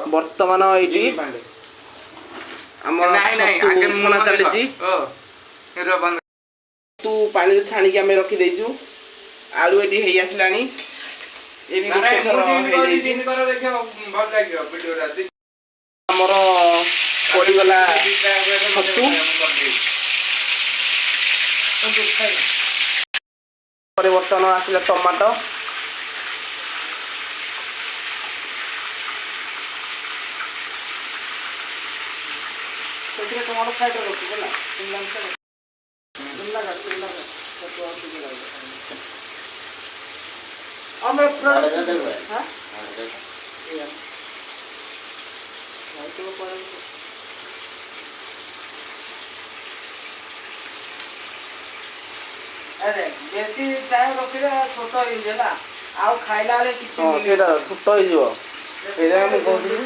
वर्तमान ये तू पानी छाणी आम रखीदेचु आलू ये आसला आमर पड़गला छतु बर्तमान आसला टमाटो टमाटो साइड रखी अरे बेसी टाइम रखिले छोट हो जाला आ खाइला रे किछि हां सेटा छोट हो जिवो एजा हम कहली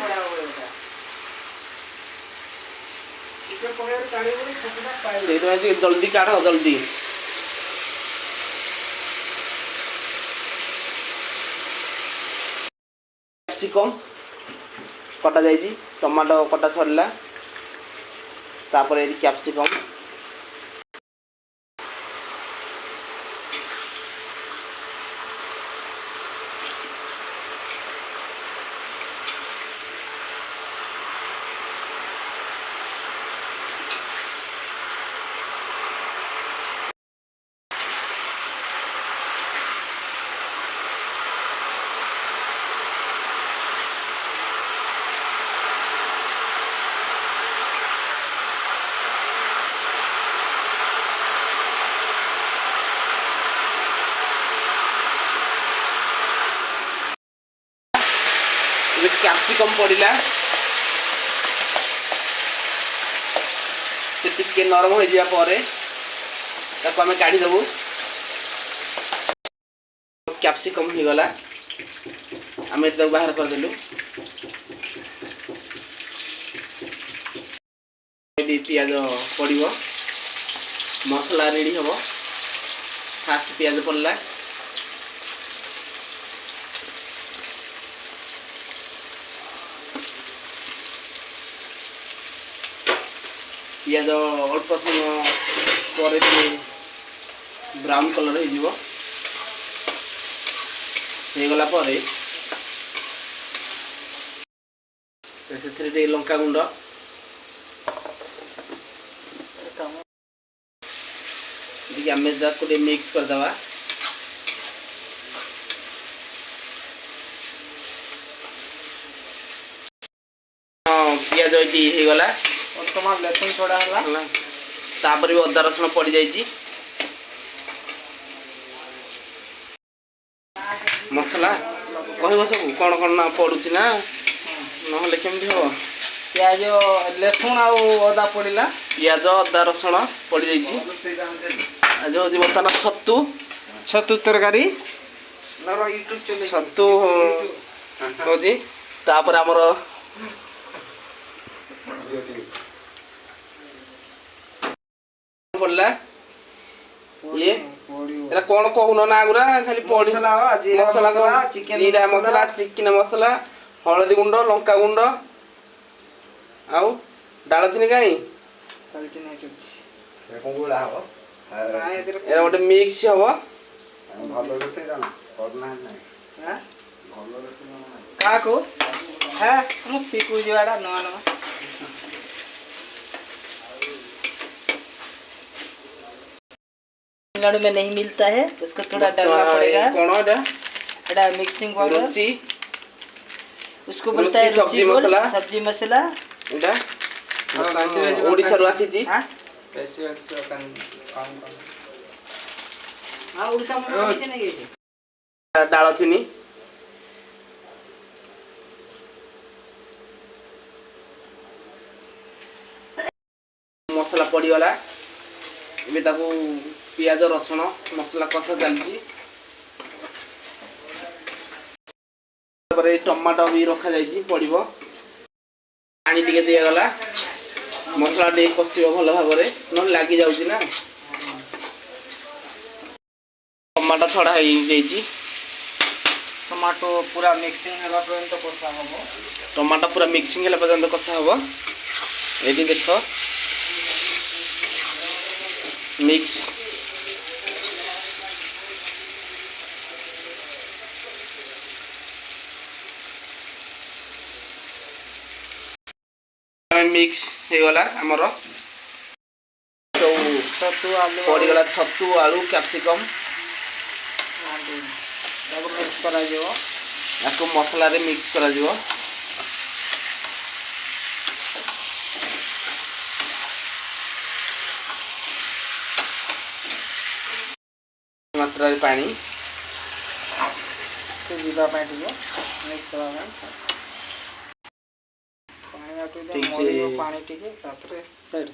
इके पहेर काढी बोली छोटटा पाए सेतो जे जल्दी काढो जल्दी कैप्सिकम कटा जाइजी टमाटो कटा सरला तापर ए कैप्सिकम कैप्सिकम पड़ला टिके नरम हो जावा आम काढ़ी देबू कैप्सिकम हो गला आम बाहर करदेलु पियाज पड़ो मसला रेडी हम फास्ट पियाज पड़ला पियाज अल्प समय पर ब्राउन कलर हो गला से लंका गुंड आम मिक्स करदे पियाज ये गला वर्तमान लहसुन छोड़ा हला तापर भी अदा रसुण पड़ जाइए मसला कहब सब कौन कौन ना पड़ुची ना नहले केमती हम प्याज लहसुन आ अदा पड़ा पियाज अदा रसुण पड़ जाइए आज हूँ बर्तमान छतु छतु तरकारी छतु हूँ तापर आमर पड़ला ये एरा कौन कहून ना गुरा खाली पड़ी मसला जीरा मसला चिकन मसला हलदी गुंड लंका गुंड आउ डालचिनी काई एरा गोटे मिक्स हबो का को है हम सीखु जेवाडा नवा नवा तमिलनाडु में नहीं मिलता है उसको थोड़ा डालना पड़ेगा कौन एटा मिक्सिंग पाउडर रुचि उसको बोलता है सब्जी मसाला सब्जी मसाला एटा ओडिसा रु आसी जी हां हां ओडिसा में कैसे नहीं गई दालचीनी मसला पड़ी गला एबे ताको पियाज रसुण मसला कषा चलती टमाटो भी रखा जाइए पड़ो पानी टिके दिगला मसला टे कष भल भाव न लगी जाऊँ टमाटो छड़ा हो टमाटो पूरा मिक्सिंग होला पर्यंत कषा हबो टमाटो पूरा मिक्सिंग होला पर्यंत कषा हबो एडी देखो मिक्स मिक्स हे गला हमर तो छतु आलू पड़ी गला छतु आलू कैप्सिकम सब मिक्स करा जिवो याको मसला रे मिक्स करा जिवो मात्रा रे पानी से जीवा पाए टिके मिक्स करा पानी आटू दे ठीक से मोरियो पानी टिके तापरे साइड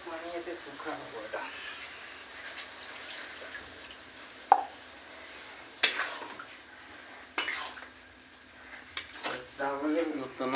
पानी एते सुखा होटा दावले नतन